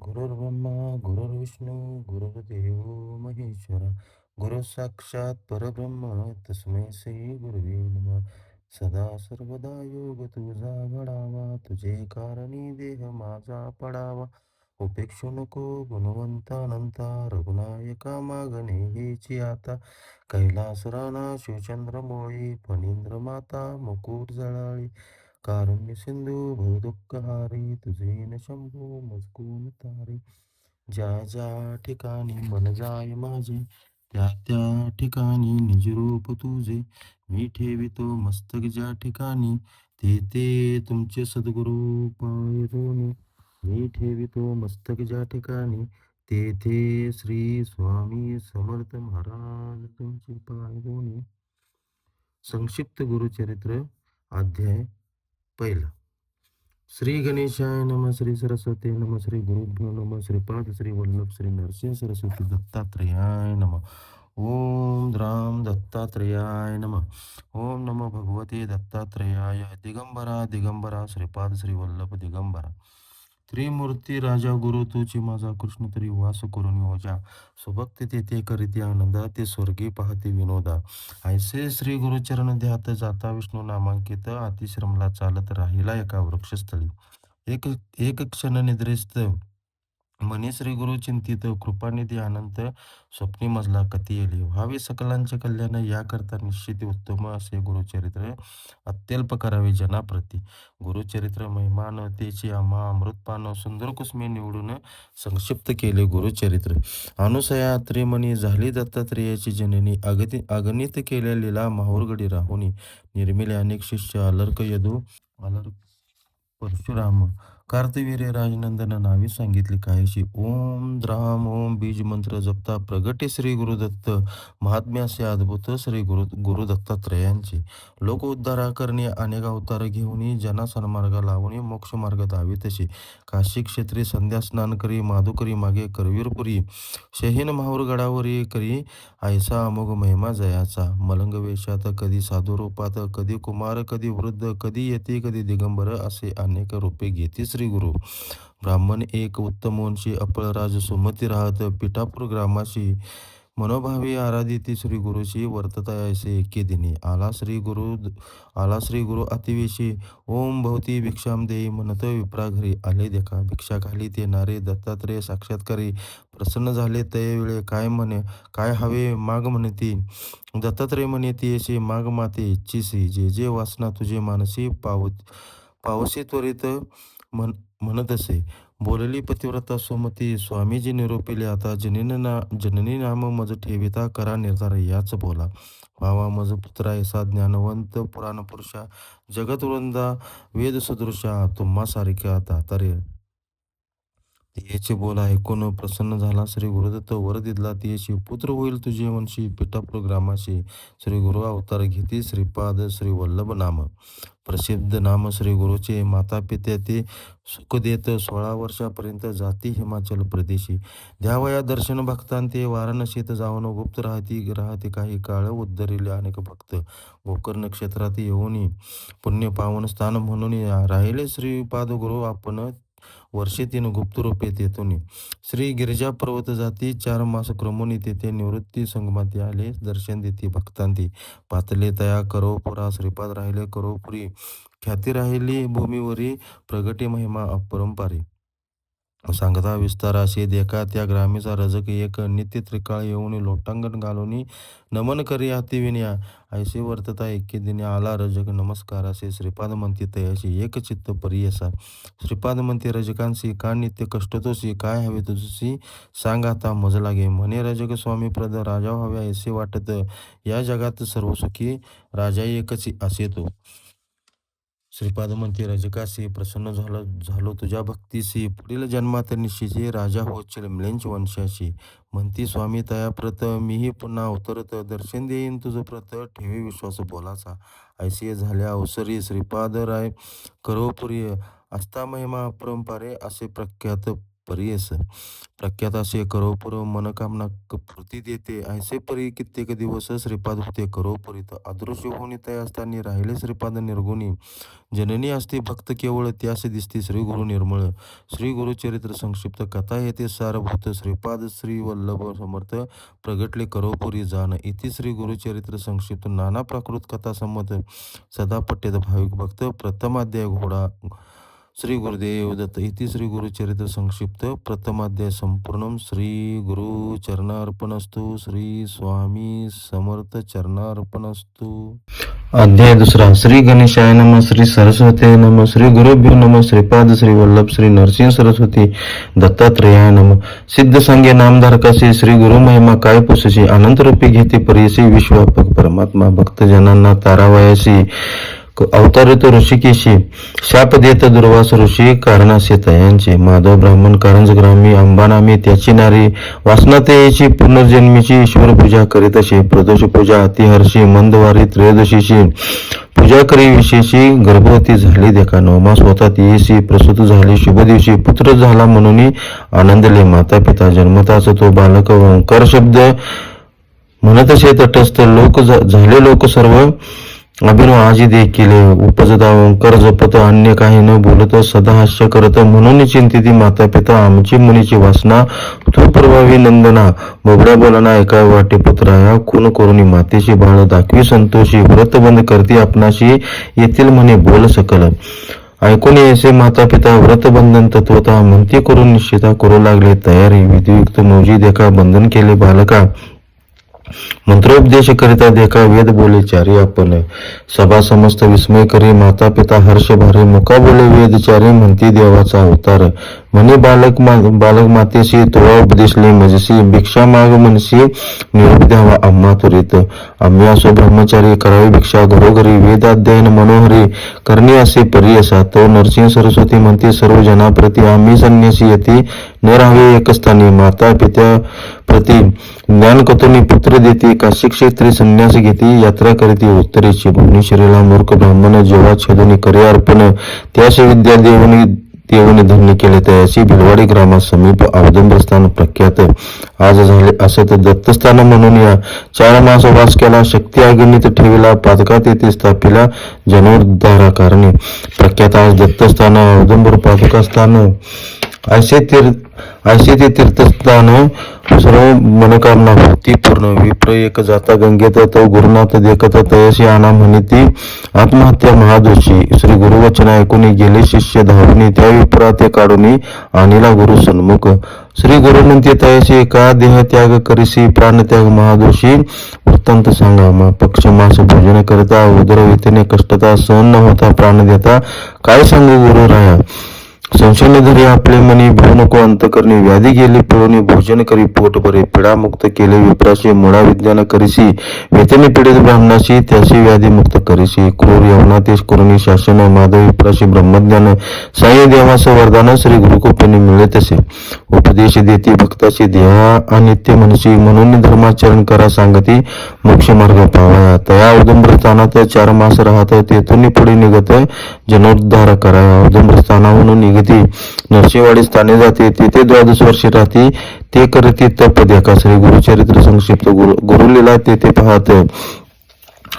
गुरुर्ब्रह्मा गुरुर्विष्णू गुरुर्देव महेश्वरा गुरु साक्षात परब्रह्म तस्मै श्री गुरुवे नमः. सदा सर्वदा योग तुझा घडावा, तुझे कारणी देह माझा पडावा. उपेक्षू नको गुणवंतानंता, रघुनायका मागणे हेची आता. कैलास राणा शिवचंद्र मोळी, फणींद्र माता मुकुट जळाळी. कारुण्य सिंधू भवदुःखहारी, तुझे न शंभू मजकून तारे. ज्या ज्या ठिकाणी मन जाय माझे, त्या त्या ठिकाणी निजरूप तुझे. मी ठेवितो मस्तक ज्या ठिकाणी, ते ते तुमचे सद्गुरू पायरोनी. मी ठेवितो मस्तक ज्या ठिकाणी, तेथे श्री स्वामी समर्थ महाराज तुमचे पायरोनी. संक्षिप्त गुरुचरित्र अध्याय पहिला. श्री गणेशाय नमः, श्री सरस्वती नमः, श्री गुरुभ्यो नमः, श्रीपाद श्री वल्लभ श्री नरसिंह सरस्वती दत्तात्रेयाय नमः. ओम द्राम दत्तात्रेयाय नमः. ओम नमो भगवते दत्तात्रेयाय. दिगंबरा दिगंबरा श्रीपाद श्री वल्लभ दिगंबरा. त्रिमूर्ती राजा गुरु तुची माझा कृष्ण तरी वास करून ओजा. सुभक्ती तेथे करीती आनंदा, ते स्वर्गी पाहते विनोदा. ऐसे श्री गुरुचरण ध्यात जाता विष्णू नामांकित, अतिश्रमला चालत राहिला एका वृक्षस्थळी. एक एक क्षण निद्रिस्त म्हणे श्री गुरु चिंतित, कृपानिधी अनंत स्वप्नी मजला कधी येईल. व्हावे सकलांचे कल्याण, याकरता निश्चित उत्तम असे गुरुचरित्र अत्यल्प करावे जनाप्रती. गुरुचरित्र महिमान तेची आम्हा अमृतपान, सुंदर कुसमे निवडून संक्षिप्त केले गुरुचरित्र. अनुसया त्रिमणी झाली दत्तात्रेयाची जननी, अगणित केल्या लीला माहूरगडी राहुनी. निर्मिले अनेक शिष्य, अलर्क यदू अलर्क परशुराम, कार्तवीर्य राजनंदन नावे सांगितली काहीशी. ओम द्राम ओम बीज मंत्र जपता प्रगटे श्री गुरुदत्त, महात्म्यासे अद्भुत श्री गुरु दत्तात्रयांचे. लोक उद्धारा करणे अनेक अवतार घेऊन, जना सन्मार्ग लावणे मोक्ष मार्ग दावी तसे. काशी क्षेत्री संध्या स्नान करी, माधुकरी मागे करवीरपुरी. शहीन माहूर गडावरी करी, ऐसा अमोघ महिमा जयाचा. मलंग वेशात कधी साधू रूपात, कधी कुमार कधी वृद्ध, कधी यती कधी दिगंबर, असे अनेक रूपे घेती श्री गुरु. ब्राह्मण एक उत्तमोंशी, अपळराज सुमती राहत पिठापूर ग्रामाशी. मनोभावी आराधिती श्री गुरुशी, वर्तता ऐसे एके दिनी. आला श्री गुरु अतिवेशी, ओम भवती भिक्षाम देई म्हणत विप्रा घरी. आले देखा भिक्षा खाली ते नारे, दत्तात्रेय साक्षात्कारी. प्रसन्न झाले तये वेळे, काय हवे माग म्हणती. दत्तात्रय म्हणे येशी, माग माते इच्छिसी. जे जे वासना तुझे मानसी, पावसी त्वरित म्हणत असे. बोलली पतिव्रता सुमती, स्वामीजी निरोपिले आता. जननी नाम मज ठेविता, करा निर्धार याच बोला. भावा मज पुत्रा ऐसा ज्ञानवंत पुराण पुरुषा, जगत वृंदा वेद सदृशा, तुम्हा सारख्या दातारे. तियेचे बोल ऐकून प्रसन्न झाला श्री गुरुदत्त, वर दिला तियेशी, पुत्र होईल तुझे वंशी पिठापूर ग्रामाशी. श्री गुरु अवतार घेती, श्रीपाद श्री वल्लभ नाम. प्रसिद्ध नाम श्री गुरुचे. माता पित्या ते सुख देत, 16 वर्षापर्यंत जाती हिमाचल प्रदेशी. द्यावया दर्शन भक्तांते, वाराणसीत जाऊन गुप्त राहते काही काळ. उद्धरिले अनेक भक्त, गोकर्ण क्षेत्रात येऊन पुण्य पावन स्थान म्हणून राहिले श्रीपाद गुरु आपण. वर्षे 3 गुप्त रूपे तेथून. श्री गिरिजा पर्वत जाती, 4 मास क्रमून तेथे निवृत्ती संगमाती आले. दर्शन देती भक्तांती, पातले तया करोपुरा. श्रीपाद राहिले करोपुरी, ख्याती राहिली भूमीवरी. प्रगटी महिमा अपरंपारी, सांगता विस्तार असे देखा. त्या ग्रामीचा रजक एक, नित्य त्रिकाळ येऊन लोटांगण घालून नमन करी अति विनया. ऐसे वर्तता एके दिनी, आला रजक नमस्कार असे. श्रीपाद म्हणते तयाशी, एक चित्त परियसा. श्रीपाद म्हणते रजकांशी, का नित्य कष्ट तोसी. काय हवे तुझसी, सांग आता मज लागे. म्हणे रजक स्वामी प्रद, राजा व्हावे ऐसे वाटत. या जगात सर्व सुखी राजा एकच असे तो. श्रीपाद म्हणते रजकासी, प्रसन्न झालो तुझ्या भक्तीसी. पुढील जन्मात निश्चिती राजा होशील मिळेंच वंशाशी. म्हणती स्वामी तया प्रत, मीही पुन्हा अवतरत. दर्शन देईन तुझं प्रत, ठेवी विश्वास बोलाचा. ऐसे झाल्या अवसरी श्रीपाद राय करोपुरी. असता महिमा अपरंपारे, असे प्रख्यात परियेस प्रख्यात असे करोपुर मनकामना पूर्ती देते ऐसे परी कित्येक दिवस श्रीपाद होते करोपुरीत अदृश्य होऊन तय असताना राहिले श्रीपाद निर्गुणी जननी असते भक्त केवळ त्यास दिसते श्री गुरु निर्मळ श्री गुरुचरित्र संक्षिप्त कथा येते सारभूत श्रीपाद श्री वल्लभ समर्थ प्रगटले करोपुरी जाण इति श्री गुरुचरित्र संक्षिप्त नाना प्राकृत कथा संमत सदा पठ्यत भाविक भक्त प्रथमाध्याय घोडा श्री गुरुदेव दत्त इति श्री गुरुचरित्र संक्षिप्त प्रथमाध्याय संपूर्ण श्री गुरु चरणार्पणस्तु श्री स्वामी समर्थ चरणार्पणस्तु। अध्याय दुसरा श्री गणेशाय नम श्री सरस्वती नम श्री गुरुभ्यो नम श्रीपाद श्री वल्लभ श्री नरसिंह सरस्वती दत्तात्रेयाय नम सिद्ध संगे नामधारकाशी श्री गुरु महिमा काय पुसशी अनंत रूपी घेते परियसी विश्वापक परमात्मा भक्तजनांना तारावयाशी अवतारित ऋषिकेशी शाप देत दुर्वास ऋषी कारणासे तयांचे माधव ब्राह्मण कारंजग्रामी अंबानामी त्याची नारी वासनातेची पुनर्जन्मीची ईश्वर पूजा करीत असे प्रदोष पूजा अतिहर्षी मंदवारी त्रयोदशीची पूजा करी विशेषी गर्भवती झाली देखा नवमास होता येशी प्रसूत झाली शुभ दिवशी पुत्र झाला म्हणून आनंदले माता पिता जन्मताच तो बालक ओंकार शब्द म्हणत असे तटस्थ लोक झाले लोक सर्व अभिनव आजी देखील उपजता ओंकार जपत अन्य काही न बोलत सदा हास्य करत म्हणून चिंतिती माता पिता आमची मुनीची वासना तू प्रभावी नंदना बोबड्या बोलना एका वाटे पुत्राया खून करून मातेची बाळ दाखवी संतोषी व्रत बंद करती आपणाशी येथील म्हणे बोल सकल ऐकून येसे माता पिता व्रत बंधन तत्वता म्हणती करून निश्चिता करू लागले तयारी विधियुक्त मौजी देखा बंधन केले बालका मंत्रोपदेश करिता देखा वेद बोले चारी आपण सभा समस्त विस्मय करी माता पिता हर्ष भारी मुका बोले वेदचारी म्हणती देवाचा अवतार म्हणे बालक मातेशी तोळा उपदेशले मजसी भिक्षा माग मनसी निरोप द्यावा आम्हा त्वरित आम्ही असो ब्रह्मचारी करावी भिक्षा घरोघरी वेद अध्ययन मनोहरी करणे असे परियसा तो नरसिंह सरस्वती म्हणते सर्व जनाप्रती आम्ही संन्यासी येते न राहावे एकस्थानी माता पित्या प्रति ज्ञान कथोनी पुत्र देते काशी क्षेत्री संन्यास घेते यात्रा करते उत्तरेची भुवनेश्वरीला मूर्ख ब्राह्मण जेव्हा छेदनी करे अर्पण त्याशी विद्या देवने धन्य केले त्याची भिलवाडी ग्रामात समीप औदुंबरस्थान प्रख्यात आज झाले असत दत्तस्थान म्हणून या 4 मास वास केला शक्ती अगणित ठेविला पादकात येथे स्थापिला जनोद्धारा कारणे प्रख्यात आज दत्तस्थान औदुंबर पादुका स्थान ऐसे ते तीर्थस्थान सर्व मनोकामना होती पूर्ण विप्र एक जाता गंगेत तो गुरुनाथ देखत तयशी आना म्हणती आत्महत्या महादोषी श्री गुरुवचन ऐकून गेले शिष्य धावून त्या विप्रा ते काढून आणिला गुरु सन्मुख श्री गुरु म्हणते तयशी का देह त्याग करीसी प्राणत्याग महादोषी वृत्तांत सांगा मा पक्ष मास भोजन करता उदर वेतने कष्टता सहन न होता प्राण देता काय सांगू गुरु राया संशय धरी आपले मनी भाऊ नको अंतकरणी व्याधी गेले पिळून भोजन करी पोट भरे पिडा मुक्त केले विप्राशी मुळा विज्ञान करीसी वेतने पीडित ब्राह्मणाशी त्याशी व्याधी मुक्त करीसी क्रूर यवनातेश करुणी शासन माधव विप्राशी ब्रह्मज्ञान साई देवास वरदान श्री गुरुकृपेने मिळे तसे उपदेश देती भक्ताची देहा अनित्य मनसी म्हणून धर्माचरण करा सांगती मोक्ष मार्ग पावाया तया औदुंबर स्थानात 4 मास राहत तेथून पुढे निघत जनोद्धार कराया औदुंबर स्थानावरून निघती नरसिंहवाडी स्थाने जाते तेथे 12 वर्षे राहती ते करते तप देखा श्री गुरुचरित्र संक्षिप्त गुरुलीला तेथे पाहत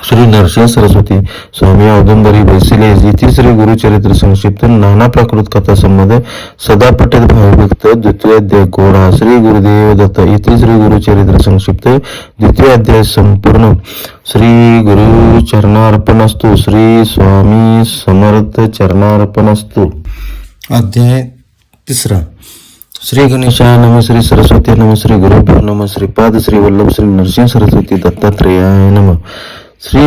श्री नरसिंह सरस्वती स्वामी औदुंबरी बैसिले इति श्री गुरुचरित्र संक्षिप्त नाना प्राकृत कथा संबंध सदा पठित भावभक्त द्वितीय अध्याय घोडा श्री गुरुदेव दत्त इति श्री गुरुचरित्र संक्षिप्त द्वितीय अध्याय संपूर्ण श्री गुरु चरणार्पणस्तु श्री स्वामी समर्थ चरणार्पणस्तु। अध्याय 3 श्री गणेशाय नम श्री सरस्वती नम श्री गुरुभ्यो नम श्रीपाद श्री वल्लभ श्री नरसिंह सरस्वती दत्तात्रेयाय नम श्री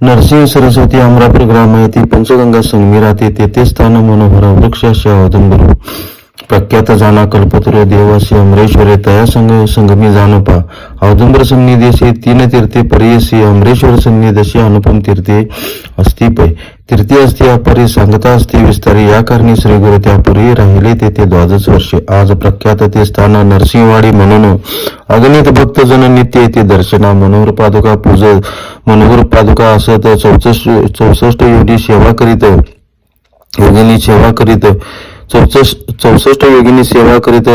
नरसिंह सरस्वती अमरापूर ग्राम येथे पंचगंगा संगमी राहते तेथे स्थान मनोहर वृक्षाशी औदुंबर प्रख्यात जाना कल्पतरू देवासी अमरेश्वरे तया संगमी जानपा औदुंबर सन्निधेशी 3 तीर्थे परियसी अमरेश्वर सन्निधेशी अनुपम तीर्थे अस्तिपय तीर्थी असती अपरी सांगता असती विस्तारी या कारणी श्री गुरु त्यापुरी राहिले तेथे 12 वर्षे आज प्रख्यात ते स्थान नरसिंहवाडी म्हणून अगणित भक्तजन नित्य येथे दर्शना मनोहर पादुका पूज मनोहर पादुका असत 64 योगी सेवा करीत योगिनी सेवा करीत 64 योगिनी सेवा करीत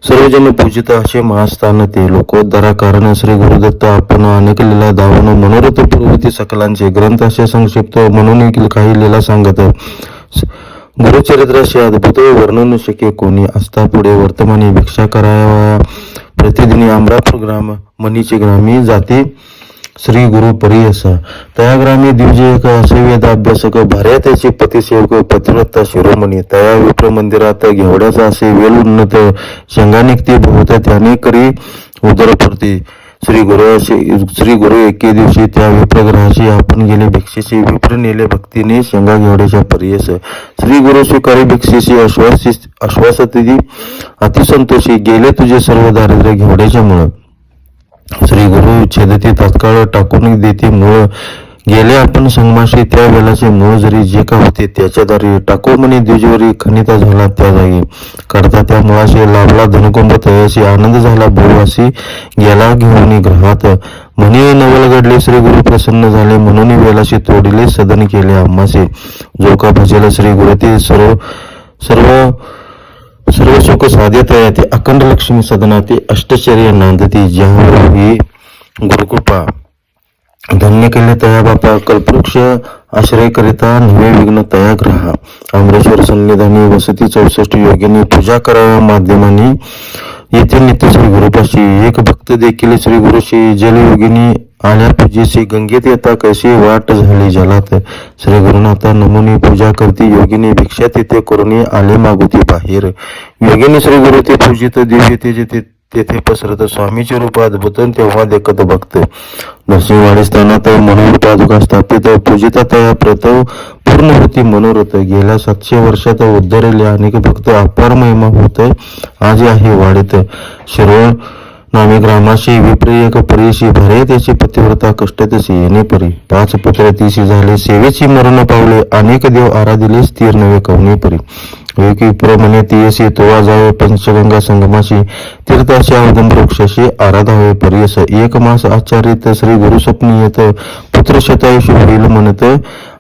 सर्वजन पूजित असे महास्थान ते. लोकोद्धारा कारण श्री गुरुदत्त आपण अनेक लीला दावन मनोरथ पूर्वती सकलांचे ग्रंथ असे संक्षिप्त म्हणून काही लीला सांगत. गुरुचरित्राशी अद्भुत वर्णन शक्य कोणी असता पुढे वर्तमानी भिक्षा करावया प्रतिदिनी अमरापूर ग्राम मनीची ग्रामी जाती श्री गुरु परियसा तया ग्रामी दिवजे एक असे वेदाभ्यासक भार्या त्याचे पतिसेवक पतिव्रता शिरोमणी तया विप्र मंदिरात घेवड्याचा असे वेल उन्नत शेंगा निघती भोवत त्याने करी उदरपूर्ती. श्री गुरु एके दिवशी त्या विप्रग्रहाशी आपण गेले भिक्षेशी विप्र नेले भक्तीने शेंगा घेवड्याच्या परियस. श्री गुरु स्वीकारी भिक्षेशी आश्वासती अतिसंतोषी गेले तुझे सर्व दारिद्र्य घेवड्याच्या मुळ. श्री गुरु छेदती तात्काळ टाकून देते मूळ गेले आपण संगमाशी त्या वेळाचे मूळ जरी जे का होते त्याच्या दारी टाकू म्हणे द्विजवरी खनिता झाला त्या जागी काढता त्या मुळाशी लाभला धनकुंभ तयाशी आनंद झाला बहुवासी गेला घेऊन ग्रहात म्हणे नवल घडले श्री गुरु प्रसन्न झाले म्हणून वेळाशी तोडिले सदन केले आम्हासे जो का भजेल श्री गुरु ते सर्व सुख साध्यत ते अखंड लक्ष्मी सदना ते अष्टचर्य नांदती ज्यावेळी गुरुकृपा धन्य केले तया बापा कल्पवृक्ष आश्रय करिता नवे विघ्न तया ग्रहा अमरेश्वर सन्निधानी वसती 64 योगिनी पूजा कराव्या माध्यमांनी येथे नित्य श्री गुरुपाशी एक भक्त देखील श्री गुरुशी जलयोगिनी आल्या पूजेशी गंगेत येता कशी वाट झाली जलात श्री गुरुनाथा नमुनी पूजा करती योगिनी भिक्षा तिथे करुणी आले मागुती बाहेर योगिनी श्री गुरु ते पूजित दिव्य तेजे तेथे पसरत स्वामीचे रूप अद्भुत तेव्हा देखत भक्त नरसिंहवाडी स्थानात मनोहर पादुका स्थापित पूजिता तया प्रत पूर्ण होती मनोरथ गेल्या 700 वर्षात उद्धरले अनेक भक्त अपार महिमा होत आज आहे वाढीत शिरोळ नामे ग्रामाशी विप्र एक परीशी भरे त्याची पतिव्रता कष्टतशी येणे परी 5 पुत्र तीशी झाले सेवेची मरण पावले अनेक देव आराधिले स्थिर नवे कवने परी एक विप्र म्हणे तीयसी तोवा जावे पंचगंगा संगमाशी तीर्थाशी औदंबर वृक्षाशी आराधावे परियस 1 मास आचारित श्री गुरु स्वप्नी येत पुत्र शतायुष होईल म्हणत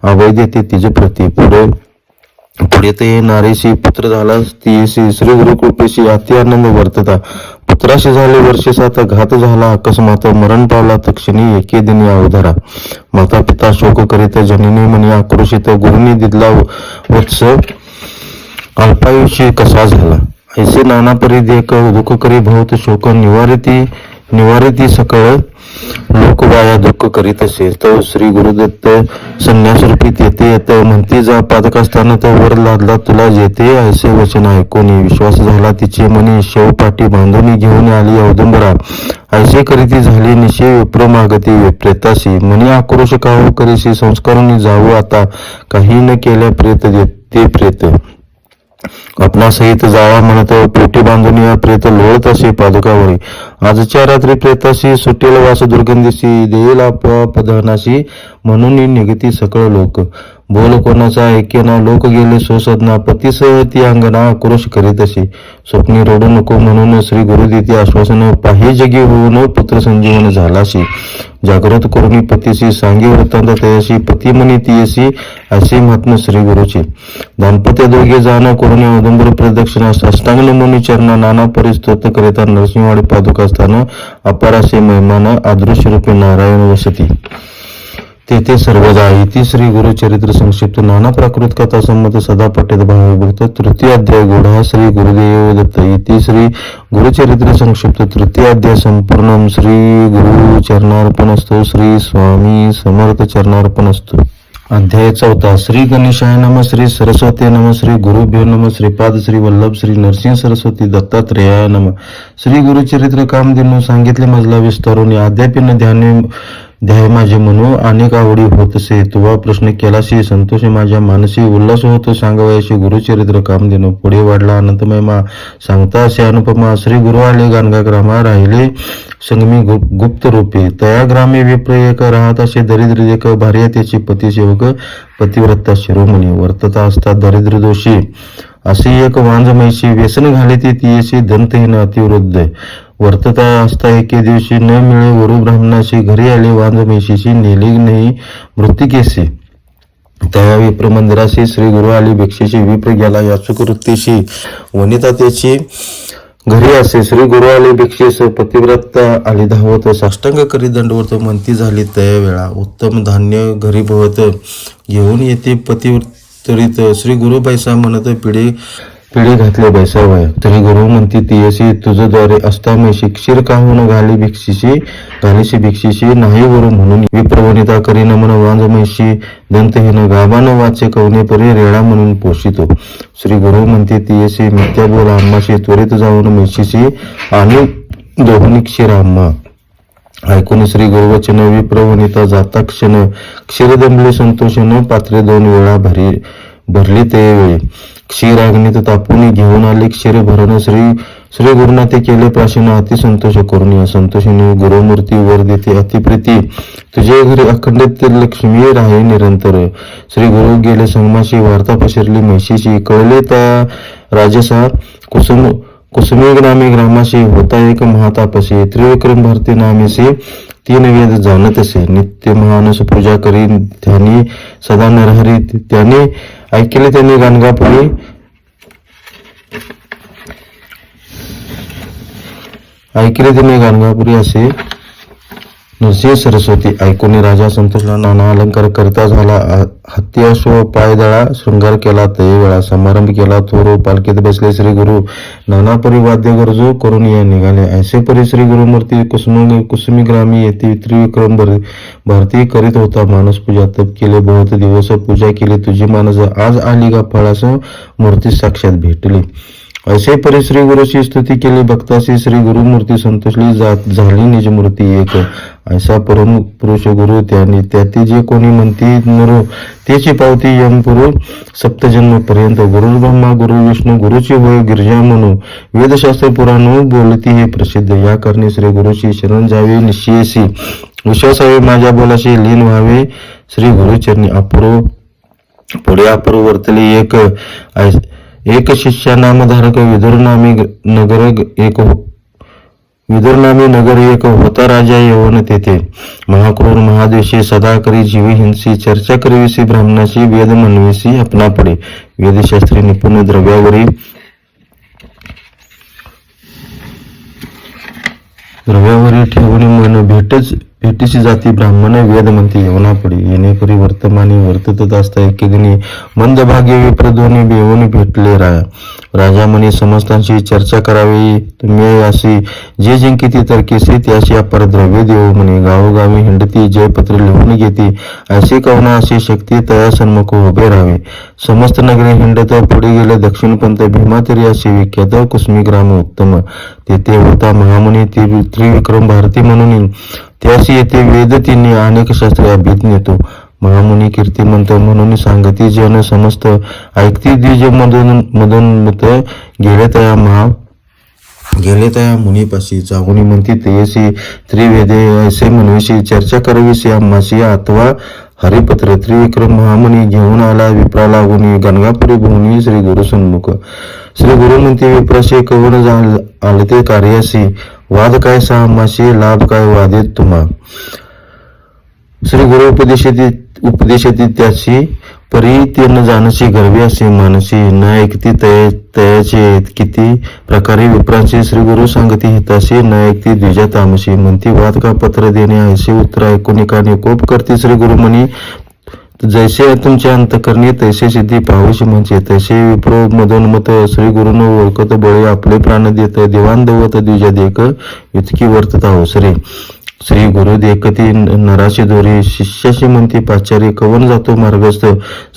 अवैध ते तिजे प्रती पुढे ते नारीशी पुत्र झाला तीयसी श्री गुरु कृपेशी अति आनंद वर्तता पुत्राशी झाले वर्षे 7 घात झाला अकस्मात मरण पावला तक्षणी एके दिनी अवधारा माता पिता शोक करीत जननी म्हणे आक्रोशित गुरुनी दिदला वत्स अल्पायुषी कसा झाला ऐसे नाना परी देख दुःख करी बहुत शोक निवारिती सकळ लोक वाया दुःख करीत असे तो श्री गुरुदत्त संन्यास रूपी तेथे येत म्हणते जा पादकास्थान तो वर लादला तुला जेते ऐसे वचन ऐकून विश्वास झाला तिचे मनी शेवपाठी बांधून घेऊन आली औदुंबरा ऐसे करीती झाली निशे विप्र मागती विप्रेताशी मनी आक्रोश काहू करीशी संस्कारून जाऊ आता काही न केल्या प्रेत ते प्रेत आपणा सहित जावा म्हणत पोटी बांधून या प्रेत लोळत असे पादुकावरी आजच्या रात्री प्रेताशी सुटेल वास दुर्गंधीशी देईल आपोआप दहनाशी म्हणून निगती सकळ लोक बोल कोणाचा ऐकेना लोक गेले सोसदना पतीसह ती अंगणा आक्रोश करीत असे स्वप्नी रडू नको म्हणून श्री गुरु देते आश्वासन पाही जगी होऊन पुत्र संजीवन झालाशी जागृत करुणी पतीशी सांगे वृत्तांत तयाशी पती म्हणी तीयशी असे महात्म श्री गुरुची दाम्पत्य दोघे जाण करुणी औदुंबर प्रदक्षिणा साष्टांग नमुनी चरणा नाना परिस्तोत्र करिता नरसिंहवाडी पादुका स्थान अपारासे महिमान अदृश्य रूपी नारायण वसती तेथे सर्वदा इति श्री गुरुचरित्र संक्षिप्त नाना प्राकृत कथा संमत सदा पठित भावभक्त तृतीय अध्याय गोढा श्री गुरुदेव दत्त इति श्री गुरुचरित्र संक्षिप्त तृतीय अध्याय संपूर्ण श्री गुरु चरणार्पणस्तु श्री स्वामी समर्थ चरणार्पणस्तु. अध्याय 4 श्री गणेशाय नम श्री सरस्वती नम श्री गुरुभ्यो नम श्रीपाद श्री वल्लभ श्री नरसिंह सरस्वती दत्तात्रेयाय नम. श्री गुरुचरित्र कामधेनू सांगितले मजला विस्तारून अद्यापीन ध्याय माझे म्हणून अनेक आवडी होत असे तुवा प्रश्न केलाशी संतोषी माझ्या मानसी उल्हास होतो सांगावयाशी गुरुचरित्र कामधेनू पुढे वाढला अनंतमय मा सांगता असे अनुपमा श्री गुरु आले गाणगा ग्रामा राहिले संगमी गुप्त रूपे तया ग्रामे विप्र एक राहत असे दरिद्र एक भार्या त्याची पतिसेवक पतिव्रता शिरोमणी वर्तता असतात दरिद्र दोषी असे एक वांजमैशी व्यसन घाले ती अशी दंतहीन अतिवृद्ध वर्तता असता एके दिवशी न मिळे वरु ब्राह्मणाशी घरी आले वांजमैशीशी नेले नाही मृत्तिकेशी त्या विप्र मंदिराशी श्री गुरु आली भिक्षेशी विप्र गेला याचुक वृत्तीशी वनिता त्याची घरी असे श्री गुरु आले भिक्षेस पतिव्रत आली धावत साष्टांग करी दंडवत म्हणती झाली तया वेळा उत्तम धान्य घरी भवत घेऊन येते पतिव्रत श्री गुरु बैसा म्हणत पिढी घातले बैसावया तरी गुरु म्हणती तियसी तुझ द्वारे असतामेशी क्षीर काहून घालीशी भिक्षीशी नाही गुरु म्हणून विप्रवनिता करी नमन वांज म्हैशी दंतहीन गाभान वाचे कवने परी रेळा म्हणून पोषितो श्री गुरु म्हणते तियसी मिथ्या बोल आम्हाशी त्वरित जाऊन म्हैशीशी आणि दोहनी क्षीर आम्हा ऐकून श्री गुरुवचन विप्रवनिता जाता क्षण क्षीर दंबले संतोषन पात्रे 2 वेळा भरली ते वेळी क्षीर अग्नीत तापून घेऊन आले क्षीर भरण श्री गुरुनाथे केले प्राशन अति संतोष करून संतोषाने गुरुमूर्ती वर देते अतिप्रीती तुझे घरी अखंडित लक्ष्मी राहे निरंतर श्री गुरु गेले संगमाशी वार्ता पसरली म्हैशीशी कळले त्या राजसा कुसुमी ग्रामी ग्रामाशी होता एक महातापसी त्रिविक्रम भारती नामेसी 3 वेद जाणत असे नित्य महानस पूजा करी त्यांनी सदा नरहरी त्याने ऐकले त्यांनी गाणगापुरी असे नरसिंह सरस्वती ऐकून राजा संतोषला नाना अलंकार करता झाला हत्ती अश्व पायदळा शृंगार केला ते वेळा समारंभ केला थोरो पालखीत बसले श्री गुरु नाना परी वाद्य गरजू करून या निघाले ऐसे परी श्री गुरुमूर्ती कुसुमी ग्रामी येथे त्रिविक्रम भारती करीत होता मानस पूजा तप केले बहुत दिवस पूजा केली तुझी मानस आज आली का फळास मूर्ती साक्षात भेटली ऐसे परी श्री गुरुची स्तुती केली भक्ताशी श्री गुरुमूर्ती संतोषली झाली निज मूर्ती एक ऐसा परम पुरुष गुरु त्यांनी त्याती जे कोणी म्हणती नरो त्याची पावती यमपुरु सप्तजन्म पर्यंत गुरु ब्रह्मा गुरु विष्णू गुरुची होय गिरिजा म्हणू वेदशास्त्र पुराण बोलती हे प्रसिद्ध या कारणे श्री गुरुची शरण जावे निश्चयसी विश्वासावे माझ्या बोलाशी लीन व्हावे श्री गुरुचरणी अपूर्व पुढे अपूर्व वर्तले एक शिष्या नामधारक विदुरनामी नगर एक होता राजा यवन तेथे महाक्रूर महादेशी सदा करी जीवी हिंसी चर्चा करीविसी ब्राह्मणाशी वेद म्हणविसी आपणा पडे वेदशास्त्री निपुण द्रव्यावरी ठेवून मन भेटीशी जाती ब्राह्मण वेद म्हणते येवना पडी येणेकरी वर्तमानी वर्तत असता एकेदिनी मंदभाग्य विप्रदोनी बेवून भेटले राजा म्हणे समस्तांशी चर्चा करावी तुम्ही अशी जे जिंकिती तर्केसी त्याशी अपर द्रव्य देऊ म्हणे गावोगावी हिंडती जयपत्र लिहून घेती अशी कवना अशी शक्ती तया सन्मुख उभे राहावे समस्त नगरी हिंडत पुढे गेले दक्षिणपंथ भीमातरी अशी विख्यात कुसुमी ग्राम उत्तम तेथे होता महामुनी त्रिविक्रम भारती म्हणून त्याशी येथे वेद तिन्ही अनेक शास्त्रे अभिज्ञ येतो महामुनी कीर्तिमंत म्हणून सांगती जन समस्त ऐकती द्विज मदोन्मत गेले त्या मुनीपाशी जागुनी म्हणती तेयसी त्रिवेदे ऐसे म्हणविशी चर्चा करविसी आम्हाशी अथवा हरिपत्र त्रिविक्रम महामुनी घेऊन आला विप्रा लागुनी गणगापुरी भूमी श्री गुरु सन्मुख श्री गुरु म्हणते विप्राशी कवण आलते कार्याशी वाद काय सामाशी लाभ काय वादेत तुम्हा श्री गुरु उपदेशती त्याची परी ते न जाणशी गर्वी असे मानसी न ऐकती तयाचे किती प्रकारे विप्रांचे श्री गुरु सांगती हिताशी न ऐकती द्विजा तामशी म्हणती वाद का पत्र देणे ऐसे उत्तर ऐकून एकाने कोप करते श्री गुरु म्हणी जैसे तुमच्या अंतकरणी तैसे सिद्धी पाहावीशी म्हणजे तैसे विप्रो मदोन्मत श्री गुरुन ओळखत बळे आपले प्राण देत देवान दवत द्विजा देक इतकी वर्तता अवसरे श्री गुरु देखती नराशी दोरी शिष्याशी म्हणती पाचारी कवन जातो मार्गस्थ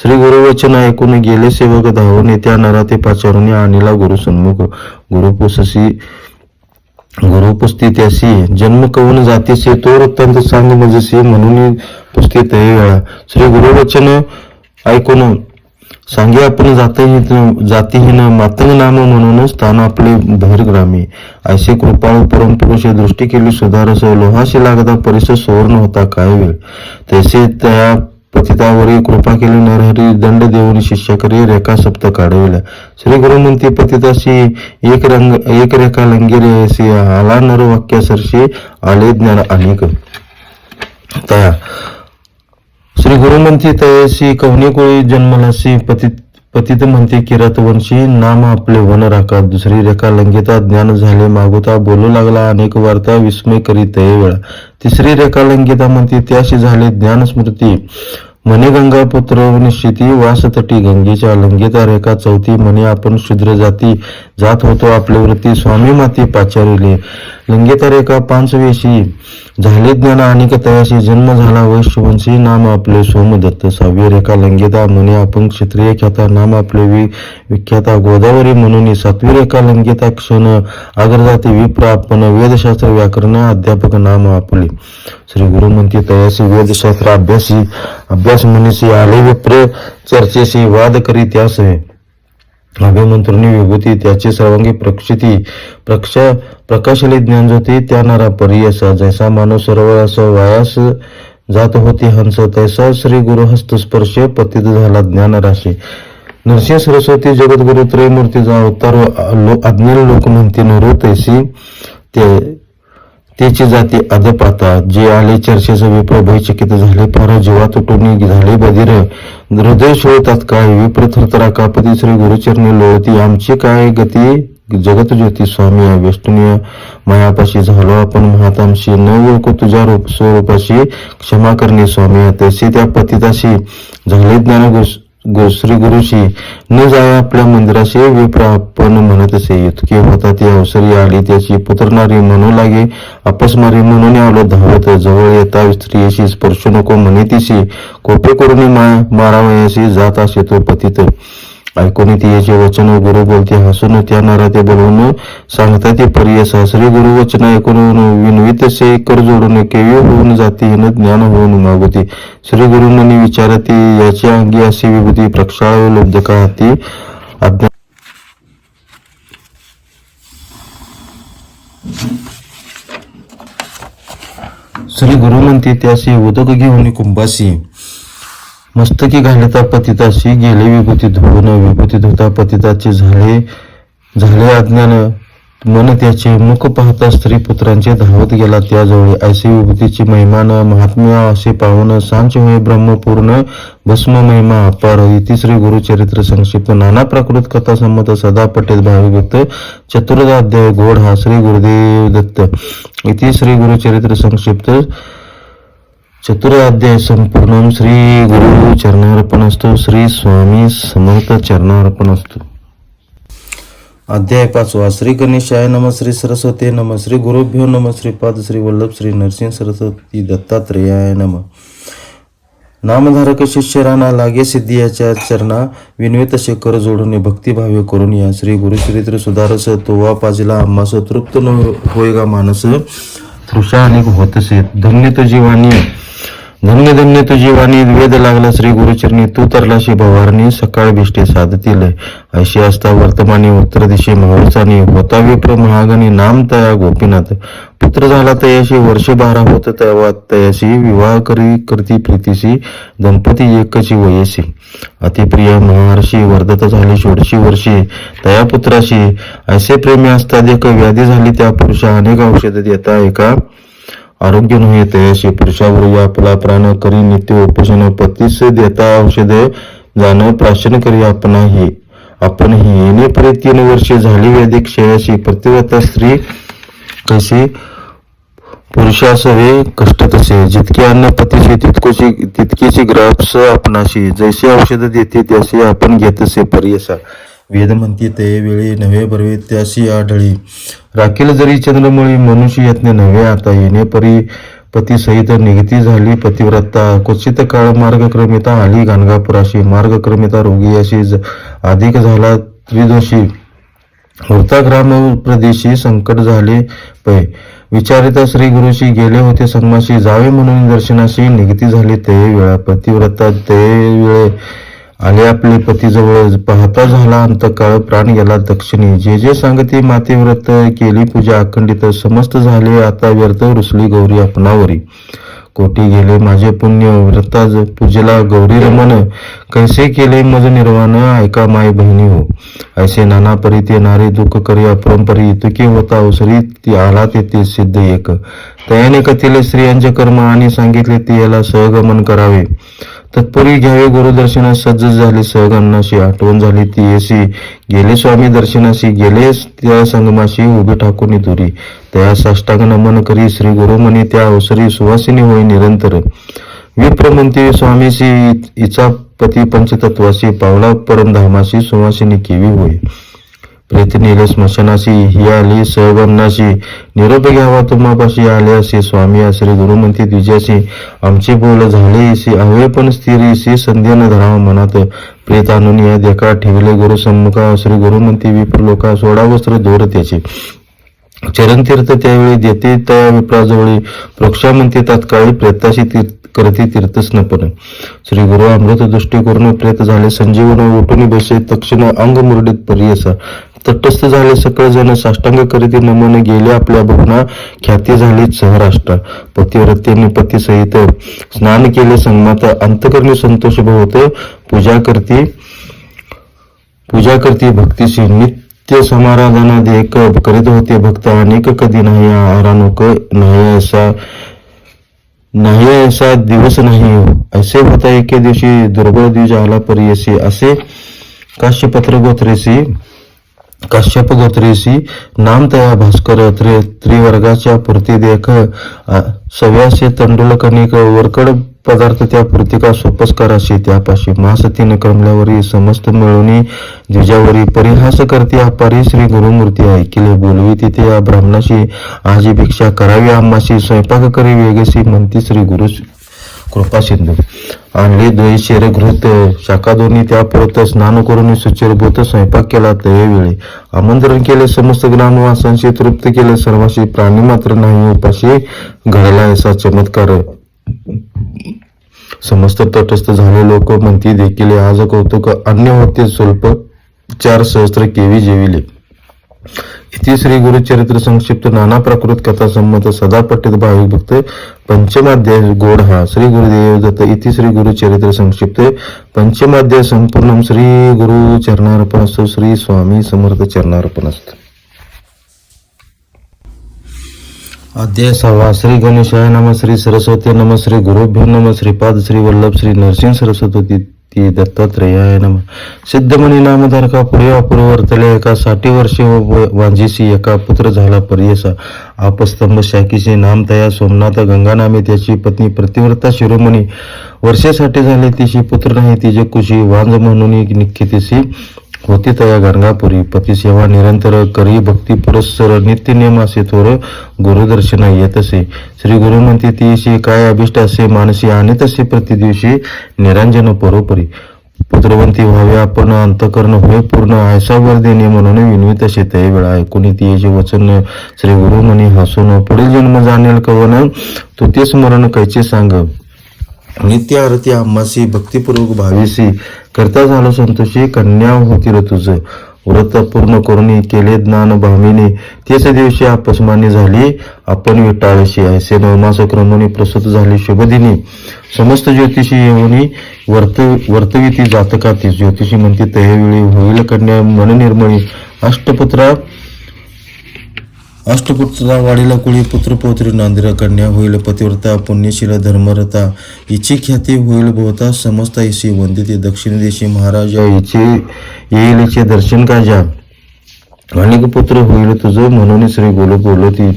श्री गुरु वचन ऐकून गेले सेवक धावून त्या नरा ते पाचारून आणला गुरु सन्मुख गुरुपुस्ती त्याशी जन्म कवन जातीसे तो वृत्तांत सांग मजसे म्हणून पुस्ती तय वेळा श्री गुरुवचन ऐकून सांगे आपण जातीहीन मातंग नाम म्हणून स्थान आपले बहिर्ग्रामी ऐसे कृपाळू परमपुरुष दृष्टी केली सुधारस लोहाशी लागता परिस सुवर्ण होता काय वेळ तैसे त्या पतितावरी कृपा केली नरहरी दंड देऊन शिष्याकरी रेखा सप्त काढविल्या श्री गुरु म्हणते पतिताशी एक रेखा लंगेरी ऐसी आला नर वाक्यासरशी आले ज्ञान अनेक तया श्री गुरु म्हणते तयसी कवनी कोळी जन्मलासी पतित म्हणते किरातवंशी नाम आपले वन राखा. दुसरी रेखा लंघिता ज्ञान झाले मागुता बोलू लागला अनेक वार्ता विस्मय करीत वेळा. तिसरी रेखा लंघिता म्हणते त्याशी झाले ज्ञान स्मृती म्हणे गंगा पुत्र निश्चिती वासतटी गंगेच्या. लंघिता रेखा चौथी म्हणे आपण शूद्र जाती जात होतो आपले वृत्ती स्वामी माती पाचारिले. लंघिता रेखा पांचवेशी झाले ज्ञान अनेक तयाशी जन्म झाला वैश्यवंशी नाम आपले सोमदत्त. सहावी रेखा लंघिता म्हणे आपण क्षत्रिय ख्याता नाम आपले विख्याता गोदावरी म्हणून. सातवी रेखा लंघिता क्षण आग्रजाती विप्र आपण वेदशास्त्र व्याकरण अध्यापक नाम आपले. श्री गुरु म्हणते तयासी वेदशास्त्र अभ्यास म्हणीसी आले विप्र चर्चेशी वाद करी त्यास अभिमंत्रुनी विभूती त्याची सर्वांगी प्रकाशले ज्ञान ज्योती त्या नारा परियसा. जैसा मानव सरोवर असं वायास जात होती हंस तैसा श्री गुरु हस्तस्पर्श पतित झाला ज्ञान राशी. नरसिंह सरस्वती जगद्गुरु त्रयमूर्तीचा अवतार अज्ञान लोक म्हणते नरू तैसी त्याची जाती अधपाता. जे आले चर्चेचं विप्र भयचकित झाले फार जीवा तुटून झाले बधीर हृदय शोळ तात्काळ विप्र थरथरा कापती श्री गुरुचरणी लोळती. आमची काय गती जगत ज्योती स्वामी वेष्टनीय मायापाशी झालो आपण महातामशी न ओळखू तुझ्या स्वरूपाशी क्षमा करणे स्वामी. तैसे त्या पतिताशी झाले ज्ञान श्री गुरुशी न जाय आपल्या मंदिराशी विप्र आपण म्हणत असे. इतके होता ती अवसरी आली त्याची पुत्रनारी म्हणू लागे अपस्मारी म्हणून आलो धावत. जवळ येता स्त्रियेशी स्पर्श नको म्हणे तिशी कोपे करून मारावयाशी जात असे तो पतित. ऐकून ती याचे वचन गुरु बोलते हसून त्या नारा ते बोलवून सांगता ते पर्यसा. श्री गुरु वचन ऐकून विनवित से कर जोडून केवी होऊन जाते हिन ज्ञान होऊन मागुती. श्री गुरु म्हणे विचारते याची अंगी अशी विभूती प्रक्षाळ लब्धका हाती अज्ञान. श्री गुरु म्हणते त्याशी उदक घेऊन कुंभाशी मस्तकी घालता पतिताशी गेले विभूती धुवून. विभूती धुता पतिताचे झाले अज्ञान मन त्याचे मुख पाहता स्त्री पुत्रांचे धावत गेला त्याजवळ. ऐसे विभूतीची महिमान महात्म्य असे पाहून सांच होय ब्रह्मपूर्ण भस्म महिमा अपार. इति श्री गुरुचरित्र संक्षिप्त नाना प्राकृत कथा संमत सदा पटेल भाविभक्त चतुर्थ अध्याय गोड हा श्री गुरुदेव दत्त. इति श्री गुरुचरित्र संक्षिप्त चतुर्थ संपूर्ण श्री गुरु चरणार्पणस्तु. श्री स्वामी समर्थ चरणार्पणस्तु. अध्याय 5. श्री गणेशाय नम. श्री सरस्वती नम. श्री गुरुभ्यो नम. श्रीपाद श्री वल्लभ श्री नरसिंह सरस्वती दत्तात्रेयाय नम. नामधारक शिष्य राणा लागे सिद्धी याच्या चरणा विनवित शेखर जोडून भक्तिभाव्य करून या. श्री गुरुचरित्र सुधारस तोवा पाजिला आम्हास तृप्त न होय गा मानस तृषा अनेक होतसे. धन्य तुझी वाणी धन्य धन्य तुझी वाणी वेद लागला श्री गुरुचरणी तू तरलाशी भवारणी सकाळ भिष्टे साधतील. ऐशी असता वर्तमानी उत्तर दिशे महोत्सानी होता विप्र महागणी नाम तया गोपीनाथ. पुत्र झाला तयाशी वर्ष 12 होत तेव्हा तयाशी विवाह करती प्रीतीशी दंपती एकची वयसी. अतिप्रिय महर्षी वर्धत झाले 16 वर्षी तया पुत्राशी. ऐसे प्रेमी असता देख व्याधी झाली त्या पुरुषा अनेक औषध देता एका आरोग्य नव्हे तयाशी. पुरुषावर आपला प्राण करी नित्य उपोषण पतीस देता औषध जाणं प्राशन करी आपणही येणे परी 3 वर्षे झाली व्याधी क्षयाशी. प्रतिव्रता स्त्री कशी पुरुषासवे कष्ट तसे जितके अन्न पतीचे तितकीची ग्राप्स आपणाशी. जैसे औषध देते त्याशी आपण घेतसे पर्यसा. वेद म्हणती ते वेळी नव्हे बरवे त्याशी आढळी. राखील जरी चंद्रमुळी मनुष्य यत्न नव्हे आता येणे परी पती सहित निगती झाली पतिव्रता. क्वचित काळ मार्गक्रमिता आली गाणगापुराशी. मार्गक्रमिता रोगी अशी अधिक झाला त्रिदोषी. होता ग्राम प्रदेशी संकट झाले पै. विचारिता श्री गुरुशी गेले होते संगमाशी. जावे म्हणून दर्शनाशी निगती झाली ते वेळा. पतिव्रता ते वेळे आले आपले पतीजवळ. पाहता झाला अंतकाळ प्राण गेला दक्षिणी. जे जे सांगती माते व्रत केली पूजा अखंडित. समस्त झाले आता व्यर्थ रुसली गौरी आपणावरी. कोटी गेले माझे पुण्य व्रताज पूजेला गौरी रमण कैसे केले मज निर्वाण ऐका माय बहिणी हो ऐसे नाना परी ते नारी दुःख करी अपरंपरी तुके होता उसरी ती आला ते सिद्ध एक तयाने कथिले स्त्रियांचे कर्म आणि सांगितले ते याला सहगमन करावे तत्पूर्वी घ्यावे गुरुदर्शनास सज्ज झाले सहगमनाशी आठवण झाली ती येसी गेले स्वामी दर्शनाशी गेले त्या संगमाशी उभी ठाकून दुरी त्या साष्टांग नमन करी श्री गुरुमनी त्या अवसरी सुवासिनी होई निरंतर विप्र म्हणते स्वामीशी इचा पती पंचतत्वाशी पावला परमधामाशी सुवासिनी केवी होय प्रेत नेले स्मशानाशी ही आली सहगमनाशी निरोप घ्यावा तुम्हापाशी आले असे स्वामी श्री गुरु म्हणते द्विजाशी आमचे बोल झाले इसी हवे पण स्थिर इसी संध्या न धरावा मनात प्रेत आणून या देखा ठेवले गुरु सम्मुखा श्री गुरु म्हणते विप्र लोका सोडा वस्त्र दोर त्याचे चरणतीर्थ त्यावेळी देते त्या विप्राजवळी प्रोक्षा म्हणते तात्काळी प्रेताशी करते तीर्थस्नपन श्री गुरु अमृत दृष्टी करून प्रेत झाले संजीवन उठून बसे तक्षण अंग मुरडीत परियसा तटस्थ झाले सकळ जण साष्टांग करीती नमन गेले आपल्या भवना ख्याती झाली सहराष्ट्र पतिव्रतेने पतीसहित स्नान केले संगमात अंतकरणी संतोष भवत पूजा करती भक्तीशी नित्य समाराधना देख करीत होते भक्त अनेक कधी नाही आरानोक नाही ऐसा दिवस नाही असे होता एके दिवशी दुर्बळ द्विज आला परियसी असे काश्यप गोत्रेसी नाम तया भास्कर त्रिवर्गाच्या पूर्ती देख सव्यासे तंडुल कणिक वरकड पदार्थ त्या पूर्तिका सोपस्काराशी त्यापाशी मास तीन क्रमल्यावरी समस्त मिळवणी द्विजावरी परिहास करते अपारी श्री गुरुमूर्ती ऐकिले बोलवी तिथे या ब्राह्मणाशी आजी भिक्षा करावी आम्हाशी स्वयंपाक करी वेगेसी म्हणती श्री गुरु कृपा सिंधू आणली द्वै शेर घृत शाखा दोन्ही त्या परत स्नान करून सुचिरभूत स्वयंपाक केला वेळी आमंत्रण केले समस्त ग्रामवासांशी तृप्त केले सर्वांशी प्राणी मात्र नाही उपाशी घडला असा चमत्कार समस्त तटस्थ झाले लोक म्हणती देखील आज कौतुक अन्य होते स्वल्प 4 सहस्त्र केवी जेविले इति श्री गुरु चरित्र संक्षिप्त नाना प्राकृत कथा संमत सदा पठित भाविक भक्त पंचमाध्याय गोड हा श्री गुरुदेव दत्त इति श्री गुरु चरित्र संक्षिप्त पंचमाध्याय संपूर्ण श्री गुरु चरणार्पणस्तु श्री स्वामी समर्थ चरणार्पणस्तु अध्याय 6 श्री गणेशाय नमः श्री सरस्वती नमः श्री गुरुभ्यो नमः श्रीपाद श्री वल्लभ श्री नरसिंह सरस्वती दत्तात्रेयाय नमः सिद्धमणी नामधारका पुढे अपूर्वर्तले एका 60 वर्षे वांजीसी एका पुत्र झाला परियसा आपस्तंभ शाकीचे नाम तया सोमनाथ गंगा नामे त्याची पत्नी प्रतिव्रता शिरोमणी वर्षेसाठी झाले तिशी पुत्र नाही तिचे कुशी वांज म्हणून निश्चितीसी होती तया गंगापुरी पतिसेवा निरंतर करी भक्ती पुरस्सर नित्य नेम असे थोर गुरुदर्शना येत असे श्री गुरु म्हणते तीशी काय अभिष्ट असे मानसी आणि तसे प्रतिदिवशी निरंजन परोपरी पुत्रवंती व्हावे आपण अंतकरण होय पूर्ण ऐसा वर देणे म्हणून विनवित असे तय वेळा ऐकून तीचे वचन श्री गुरु म्हणे हसून पुढील जन्म जाणेल कवन तू ते स्मरण कैचे सांग नित्य आरती आम्हासी भक्तिपूर्वक भावीसी करता झालो संतोषी कन्या होती तुझ व्रत पूर्ण करून केले ज्ञान भामिनी तेच दिवशी आपसमानी झाली आपण विटाळशी ऐसे नवमास क्रमणी प्रसूत झाली शुभदिनी समस्त ज्योतिषी येऊनी वर्तविती जातका ती ज्योतिषी म्हणते तहेवेळी होईल कन्या मन निर्मळी अष्टपुत्रा वाढीला कुळी पुत्र पौत्री नांदिरा कन्या होईल पतिव्रता पुण्यशीला धर्मरता हिची ख्याती होईल भोवता समस्त ऐशी वंदिते दक्षिण देशी महाराजा हिचे येईलचे दर्शन काजा अनेक पुत्र होईल तुझं म्हणून श्री बोलती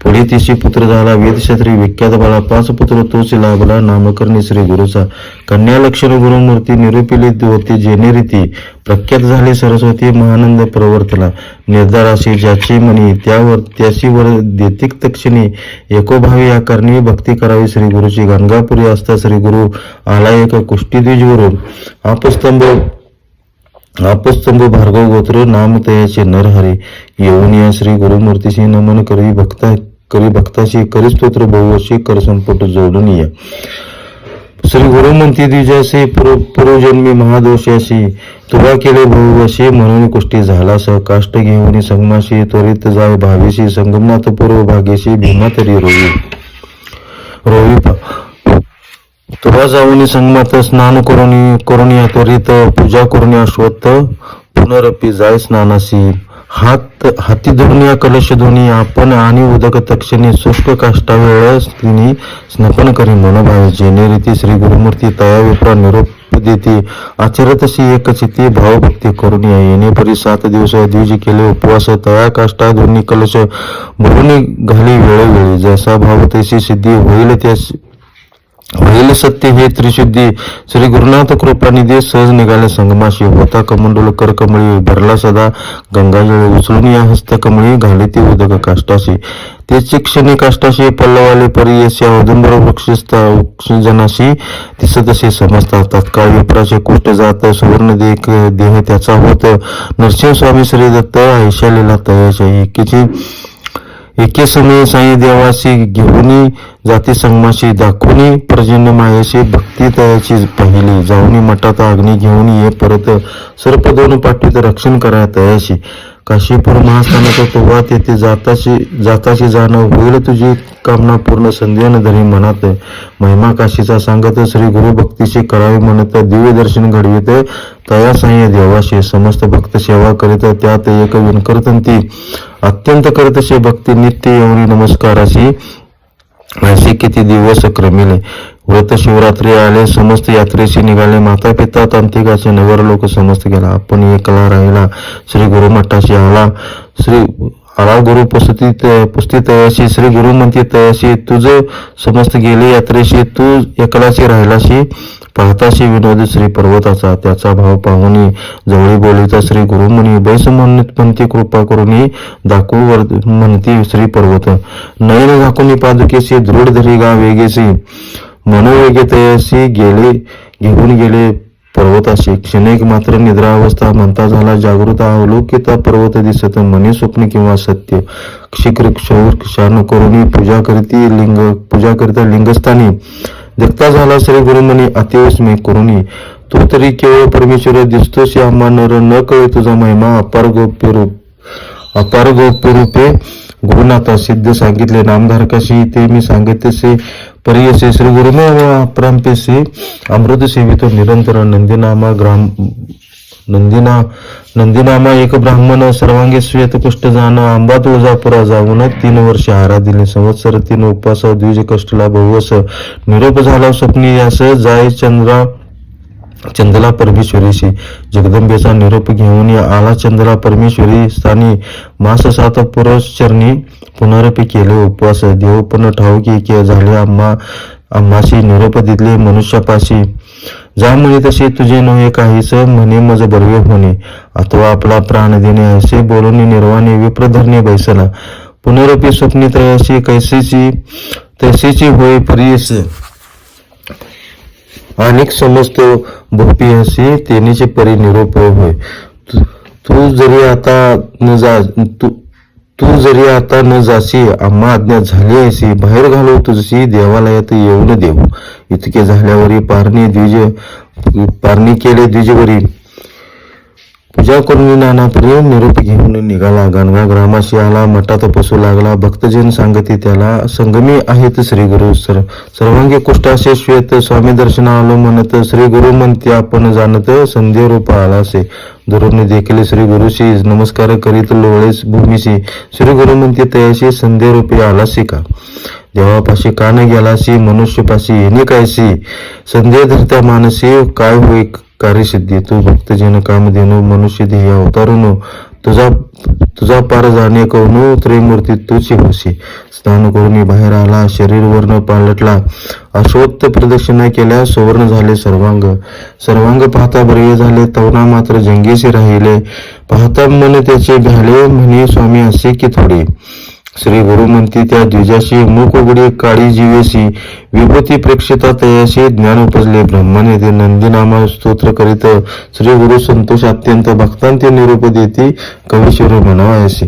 पुढे तिशी पुत्र झाला वेदक्षत्री विख्यात बाळा 5 पुत्र तोच लाभला नामकरणी श्री गुरुचा कन्या लक्षण गुरुमूर्ती निरूपिली होती जेने रीती प्रख्यात झाले सरस्वती महानंद प्रवर्तला निर्धार अशी ज्याची म्हणी त्यावर त्याशी वर देतिक तक्षणी एकोभावी आकारणी भक्ती करावी श्री गुरुची गंगापुरी असता श्री गुरु आला एक कुष्टीद्विजवरून आपस्तंभ भार्गव गोत्र नाम तयाचे नरहरी येऊन या श्री गुरुमूर्तीशी नमन करी भक्ताशी करी स्तोत्र बहुवर्षी कर संपुट जोडून या श्री गुरु म्हणती द्विजासी पूर्वजन्मी महादोषाशी तुला केले बहुवशी म्हणून कुष्टी झाला सह काष्ट घेऊन संगमाशी त्वरित जाय भावीशी संगमनाथ पूर्व भागेशी भीमा तरी रोई रोवी तुवा जाऊनी संगमात स्नान करुणी त्वरित पूजा करुणी अश्वत्थ पुनरपी जाय स्नानासी हाती धुणी कलश धुणी आपण आणि उदक तक्षणी शुष्क काष्टा वेळ तिने स्नपन करी मनोभावे जेणे रीती श्री गुरुमूर्ती तया विप्रा निरोप देते आचरतशी एकचिती भावभक्ती करून येणे परी 7 दिवस द्विज केले उपवास तया काष्टा धुणी कलश भरून घाली वेळोवेळी जसा भाव तशी सिद्धी होईल सत्य हे त्रिशुद्धी श्री गुरुनाथ कृपानिधी सहज निघाले संगमाशी होता कमंडल करकमळी भरला सदा गंगाजळ उचलून या हस्तकमळी घाली ती उदक काष्टाशी त्याची क्षणी काष्टाशी पल्लवाले परी औदुंबर वृक्षजनाशी दिसतसे समजतात तत्काळ विप्राचे कुष्ट जात सुवर्ण देह त्याचा होत नरसिंह स्वामी श्री दत्त ऐशालीला तयाच्या एके समय साई देवाशी घेऊनी जाती संगमाशी दाखवून पर्जन्य मायाशी भक्ती तयाची पाहिली जाऊनी मठात अग्नी घेऊन ये परत सर्प दोन पाठवीत रक्षण करा तयाशी काशीपूर महास्थानाचा तोवा तेथे जाताशी जाणं होईल तुझी कामना पूर्ण संध्यान धरी मनात महिमा काशीचा सांगत श्री गुरु भक्तीशी करावे म्हणत दिव्य दर्शन घडवित तया साई देवाशी समस्त भक्त सेवा करीत त्यात एक विणकरतंती अत्यंत करतसे भक्ती नित्य येऊनी नमस्काराशी असे किती दिवस क्रमिले व्रत शिवरात्री आले समस्त यात्रेशी निघाले माता पिता तांत्रिकाचे नगर लोक समस्त गेला आपण एकला राहिला श्री गुरु मठाशी आला गुरु पुस्ती तयाशी श्री गुरु म्हणते तयाशी तुझ समस्त गेले यात्रेशी तू एकलाशी राहिलाशी पाहताशी विनोद श्री पर्वताचा त्याचा भाव पाहुनी जवळी बोलिता श्री गुरु म्हणी बैस म्हणती कृपा करुनी दाखवू म्हणती श्री पर्वत नयन झाकुनी पादुकेशी दृढ धरी गा वेगेशी मनोवेगे तयाशी घेऊन गेले पर्वताशी क्षणिक मात्र निद्रावस्था म्हणता झाला जागृत अवलोकिता पर्वत दिसत मनी स्वप्न किंवा सत्य शीघ्र क्षौर शान करुणी पूजा करिता लिंगस्थानी देखता झाला श्री गुरुमनी अतिवस्मे करुणी तू तरी केवळ परमेश्वर दिसतोस आम्हा नर न कळे तुझा महिमा अपार गोप्य रूपे गुरुनाथा सिद्ध सांगितले नामधारकाशी ते मी सांगितसे परियसे श्री गुरुमे अप्रांपेसे अमृत सेवितो निरंतर नंदीनामा एक ब्राह्मण सर्वांगी श्वेत कुष्ठ जाण आंबा तुळजापुरा जाऊन 3 वर्ष आराधिले संवत्सर 3 उपवास द्विज कष्टला बहुवस निरोप झाला स्वप्नी यास जाय चंदला परमेश्वरीशी जगदंबेचा निरोप घेऊन आला चंदला परमेश्वरी स्थानी मास 7 पुरुषचरणी पुनरपी केले उपवास देव पण ठाऊकी झाले आम्हाशी निरोप दिले मनुष्यापाशी जा म्हणे तसे तुझे नव्हे काहीच म्हणे मज बर्वे होणे अथवा आपला प्राण देणे असे बोलून निर्वाणी विप्रधरणे बैसला पुनरपी स्वप्नी तयाशी तैसेची होय परियस अनेक समस्त भोपी असे तेनेचे परी निरोप होय तू जरी आता न जाशी आम्हा आज्ञा झाली अशी बाहेर घालू तुझशी देवालयात येऊन देऊ इतके झाल्यावरी पारणी केले द्विजवरी पूजा करून नानापरी निरोप घेऊन निघाला गणगा ग्रामाशी आला मठात पसू लागला भक्तजन सांगती त्याला संगमी आहेत श्री गुरु सर्वांगी कुष्टाशे श्वेत स्वामी दर्शन आलो म्हणत श्री गुरु म्हणते आपण जाणत संध्या रूप आलासे दुरून देखील श्री गुरुशी नमस्कार करीत लोळेस भूमीशी श्री गुरु म्हणते तयाशी संध्या रूपी आलासी का देवापाशी का न गेलाशी मनुष्यपाशी येणे कायशी संध्या धरत्या मानसी काय होई कार्यसिद्धी तू भक्तजन कामधेनु मनुष्य ध्येय अवतारुनु तुझा पार जाणे कवनु त्रयमूर्ती तूची होशी स्नान करून बाहेर आला शरीर वर्ण पालटला अश्वत्थ प्रदक्षिणा केल्या सुवर्ण झाले सर्वांग पाहता बरे झाले तवना मात्र जंगेशी राहिले पाहता मन त्याचे भ्याले म्हणे स्वामी असे की थोडे श्री गुरु म्हणती त्या द्विजाशी मुख उघडी काळी जीवेशी विभूती प्रेक्षिता तयाशी ज्ञान उपजले ब्रह्मने ते नंदीनामा स्तोत्र करीत श्री गुरु संतोष अत्यंत भक्तांते निरूप देती कवीश्वर म्हणावयाशी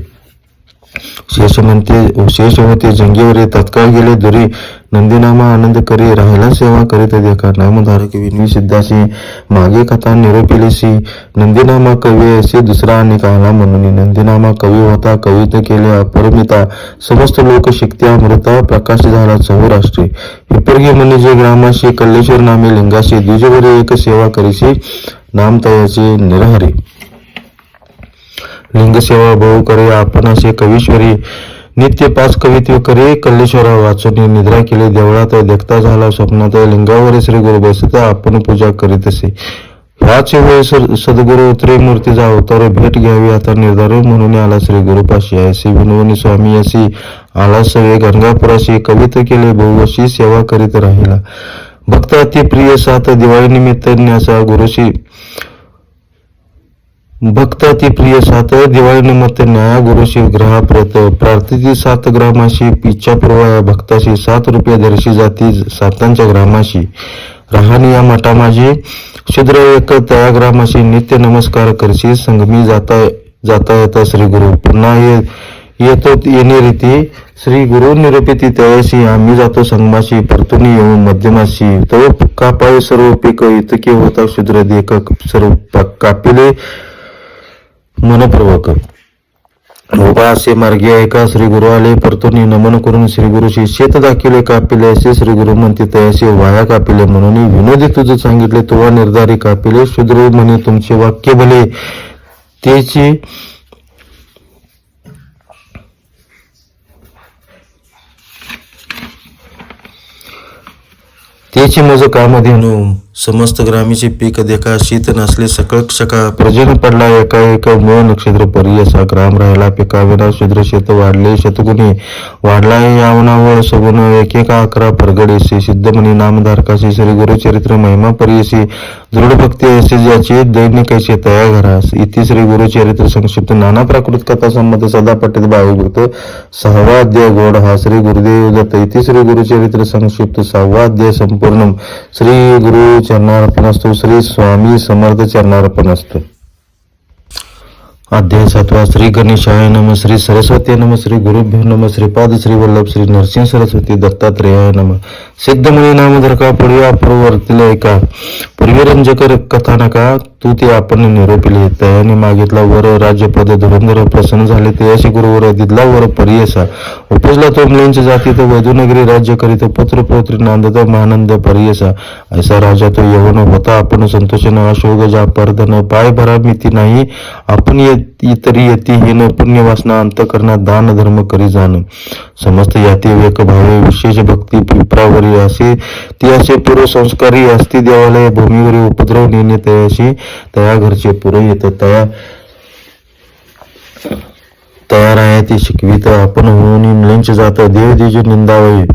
शेष होते जंगेवरे तत्काळ गेले दुरी, नंदीनामा आनंद करी राहिला सेवा करीत देखा, नामधारक विनवी सिद्धासी मागे कथा निरोपिलेसी, नंदीनामा कवी असे दुसरा अनेक आला म्हणून, नंदीनामा कवी होता कवित केले अपरिमिता, समस्त लोक शिकते अमृता, प्रकाश झाला चहुराष्ट्री, हिपर्गी म्हणजे ग्रामाशी कल्लेश्वर नामे लिंगाशी, द्विजवरी एक सेवा करीशी, नाम तयाचे निरहरी, लिंग सेवा बहु करे आपण असे कवीश्वरी, नित्य 5 कवित्व करे कल्लेश्वरा वाचून, निद्रा केली देवळात देखता झाला स्वप्नात, लिंगावर श्री गुरु बसता आपण पूजा करीत असे, ह्याच वेळ सद्गुरु त्रिमूर्तीचा अवतार भेट घ्यावी आता निर्धार, म्हणून आला श्री गुरुपाशी, ऐसी विनवणी स्वामी अशी आला सवे गंगापुराशी, कवित केले बहुवशी सेवा करीत राहिला, भक्त अति प्रिय साथ दिवाळी निमित्त न्यासा गुरुशी, भक्त अति प्रिय सात दिवाळी निमित्त न्याया गुरुशी ग्रहा प्रार्थिती 7 ग्रामाशी, इच्छा पूर्वा भक्ताशी 7 रुपये दर्शी जाती 7 ग्रामाशी, राहणी या मठा माझी शूद्र एक तया ग्रामाशी, नित्य नमस्कार करशी संगमी जाता येता श्री गुरु, पुन्हा येतो येणे रीती श्री गुरु निरूपिती तयाशी, आम्ही जातो संगमाशी परतुनी येऊन मध्यमाशी, तो कापाय सर्व पीक इतके होता शूद्र देख, सर्व कापिले मनपूर्वक, उभा असे मार्गी ऐका श्री गुरु आले परतुनी, नमन करून श्री गुरुशी शेत दाखिले कापिले असे श्री गुरु म्हणते तयाशी, वाया कापिले म्हणून विनोदी तुझं सांगितले तुवा निर्धारी कापिले, शूद्र म्हणे तुमचे वाक्य भले त्याची मज काम धेनू, समस्त ग्रामीचे पीक देखा, शीत नसले सकळ क्षका, प्रजन पडला एकाएक मूळ नक्षत्र परी असा, ग्राम राहिला पिकाविना शूद्र शेत वाढले शतगुणी, वाढला यावनावळ सगुण एकेका 11 परगडेशी, सिद्धमणी नामधारकाशी श्री गुरुचरित्र महिमा परियसी, दृढ भक्ती असे ज्याचे दैनिकाचे तया घरास, इति श्री गुरुचरित्र संक्षिप्त नाना प्राकृत कथा संबंध सदा पठित भावभूत 6वा अध्याय गोड हा श्री गुरुदेव दत्त, इति श्री गुरुचरित्र संक्षिप्त 6वा अध्याय संपूर्ण, श्री गुरु चरणार्पण असतो, श्री स्वामी समर्थ चरणार्पण असतो. अध्याय 7वा श्री गणेशाय नम, श्री सरस्वती नम, श्री गुरुभ्यो नम, श्रीपाद श्री वल्लभ श्री नरसिंह सरस्वती दत्तात्रेयाय नम. सिद्धमणी नामधारका पुढे पूर्ववर्तीला ऐका, पूर्वीरंजक कथानका तू ते आपण निरोपिले, तयाने मागितला वर राज्यपद धुरंधर, प्रसन्न झाले तयाशी गुरुवर दिदला वर परियसा, उपजला तो मुलींच्या जातीत वधूनगरी राज्य करीत, पुत्र पौत्री नांदत महानंद परियसा, ऐसा राजा तो यवन होता आपण संतोष न अशोक जा परधन, पाय भरा मिती नाही आपण इतरी यती हीन, पुण्य वासना अंतकरणात दान धर्म करी जाण, समस्त याती वेक भावे विशेष भक्ती पिपरावरी असे, ती असे पूर्व संस्कारी असती देवालय भूमीवरी उपद्रव नेणे तयाशी, तया घरचे पुरोहित तयार आहे ती शिकवित, आपण होऊन मुलींचे जात देवदीज निंदावय,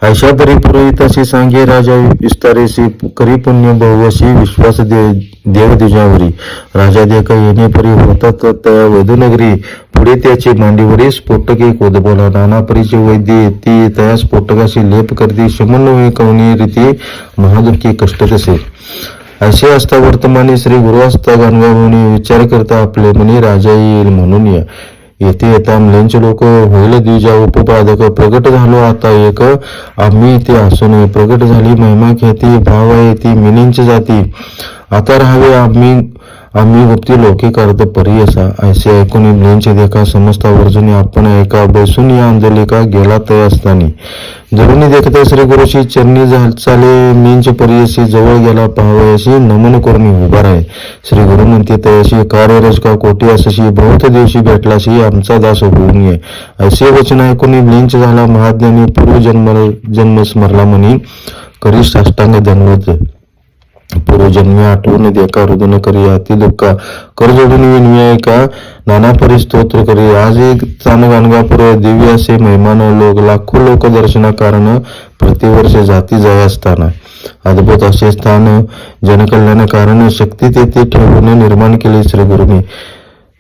ऐशा परी पुरोहिताशी सांगे राजा विस्तारेशी, करी पुण्य बहुवशी विश्वास देवदीजावरी, राजा देख येणे परी होतात तया वधूनगरी, पुढे त्याची मांडीवरी स्फोटके कोदबोला, नाना परीचे वैद्य ती तया स्फोटकाशी लेप करती, शमन कवनी रीती महादुःखी कष्ट तसे, असे असता वर्तमानी श्री गुरु असता गणगाभवनी, विचार करता आपले मनी राजा येईल म्हणून या, येथे येता मुलींचे लोक होईल द्विजा उपपादक, प्रगट झालो आता एक आम्ही ते असून, प्रगट झाली महिमा ख्याती, भाव आहे ती मिनींची जाती, आता राहावे आम्ही गुप्ती लोके करत परियसा, ऐसे ऐकून मुलींचे देखा समजता वर्जुनी, आपण ऐका बसून या अंजलिका गेला तय असतानी, जरुनी देखता श्री गुरुशी चरणी चाले मींच परियसी, जवळ गेला पाहावयाशी नमन करून उभा राहे, श्री गुरु म्हणते तयाशी कार्यरज का कोटी असशी, बहुत दिवशी भेटलाशी आमचा दास होऊन ये, ऐसे वचन ऐकून मुलींच झाला महाज्ञानी, पूर्व जन्म स्मरला म्हणी करी साष्टांग दंडवत, पूर्वजन्मी आठवण देखा हृदय करी, अति दुःखा कर जोडून विनवी का नाना परी स्तोत्र करी, आज एक चान गाणगापूर दिव्य असे महिमान लोक, लाखो लोक दर्शना कारण प्रतिवर्ष जाती जाय असताना, अद्भुत असे स्थान जनकल्याण कारण शक्ती तेथे ठेवून निर्माण केले श्री गुरुनी,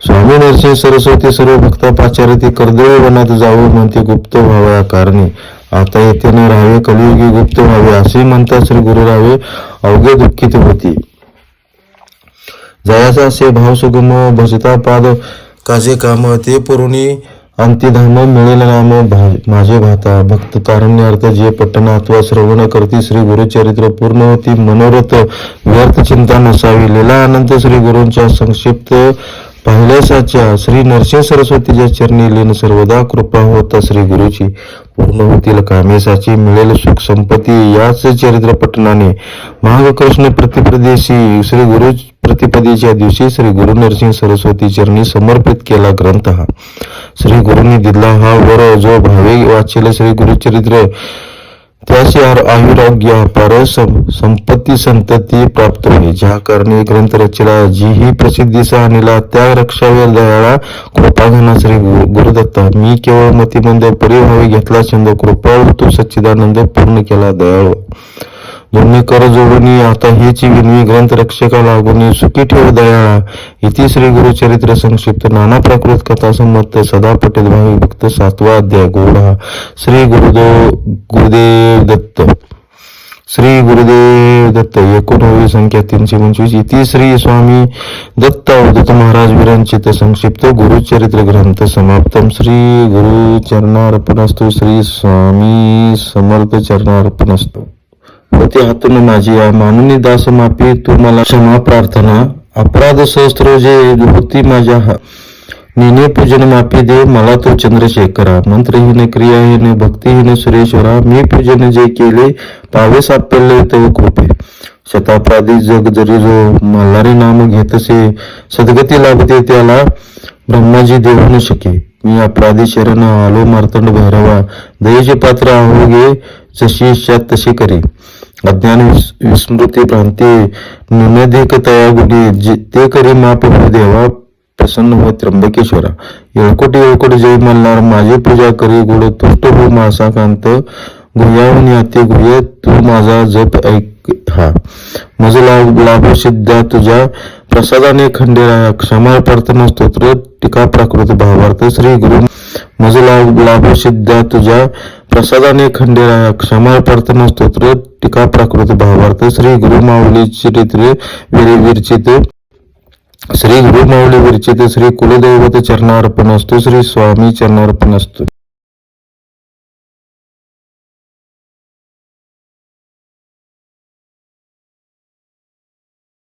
स्वामी नरसिंह सरस्वती सर्व भक्ता पाचारती, कर्दळी वनात जावं म्हणते गुप्त व्हावया कारणी, आता येथे न राहावे कलियुगी गुप्त व्हावे, असे म्हणता श्री गुरु राहावे अवघे दुःखित होती, जयाचा असे भाव सुगम भजता पाद काजे काम, ते पुरुणी अंतिधाम मिळेल नाम माझे भाता भक्त तारण्यार्थ जे पठण अथवा श्रवण करती श्री गुरुचरित्र पूर्ण होती मनोरथ व्यर्थ चिंता नसावी. लीला अनंत श्री गुरूंच्या संक्षिप्त पाहिल्यासाच्या श्री नरसिंह सरस्वतीच्या चरणी लीन सर्वदा कृपा होता श्री गुरुची पूर्ण होतील कामेसाची मिळेल सुख संपत्ती. याच चरित्र पठणाने माघ कृष्ण प्रतिपदेशी श्री गुरु प्रतिपदेच्या दिवशी श्री गुरु नरसिंह सरस्वती चरणी समर्पित केला ग्रंथ हा. श्री गुरुंनी दिला हा वर जो भावे वाचेल श्री गुरुचरित्र त्याची आयुराग्य अपार संपत्ती संतती प्राप्त होईल. ज्या कारणे ग्रंथ रचला जी ही प्रसिद्धीचा आणला त्या रक्षावर दयाळा कृपा घना श्री गुरुदत्ता. मी केवळ मतिमंद परिभावी घेतला छंद कृपा तो सच्चिदानंद पूर्ण केला दयाळू. दोन्ही कर जोडूनी आता हेची विनवी ग्रंथ रक्षका लागून सुखी ठेव दयाळा. इति श्री गुरुचरित्र संक्षिप्त नाना प्राकृत कथा संमत सदा पटेल भावी भक्त 7वा अध्याय गोडा. श्री गुरुदेव दत्त. श्री गुरुदेव दत्त. एकूण संख्या 325. इति श्री स्वामी दत्त अवधूत महाराज विरचित संक्षिप्त गुरुचरित्र ग्रंथ समाप्तम. श्री गुरु चरणार्पणस्तु. श्री स्वामी समर्थ चरणार्पणस्तु. होते हातून माझी या मानुनी दास मापी तू मला क्षमा प्रार्थना. अपराध सहस्त्र जे होती माझ्या नेने पूजन माफी दे मला तो चंद्रशेखरा. मंत्रहीन क्रियाहीन भक्तिहीन सुरेश्वरा. मी पूजन जे केले पावे सापेल तव कृपे. शतापराधी जग जरी जो मल्हारी नाम घेतसे सद्गती लाभते त्याला ब्रह्माजी देऊ न शके. मी अपराधी शरण आलो मार्तंड भैरवा. दयेचे पात्र आहो गे जशी इच्छा तशी करी. अज्ञान विस्मृती भ्रांती ननधिक तया गुणी ते करी माप हो देवा प्रसन्न हो त्र्यंबकेश्वरा. येळकोट जय मल्हार माझी पूजा करी गुड तुष्ट हो मासा कांत. गुह्याहून अति गुह्य तू माझा जप ऐक हा. मज लाभ सिद्धा तुझ्या प्रसादाने खंडेराया. क्षमा प्रार्थना स्तोत्र टीका प्राकृत भावार्थ. श्री गुरु मज लाभ सिद्धा तुझ्या प्रसादाने खंडेराया. क्षमा प्रार्थना स्तोत्र टीका प्राकृत भावार्थ. श्री गुरु माऊली चरित्र विरचित. श्री गुरु माऊली विरचित. श्री कुलदैवत चरणार्पणस्तु. श्री स्वामी चरणार्पणस्तु.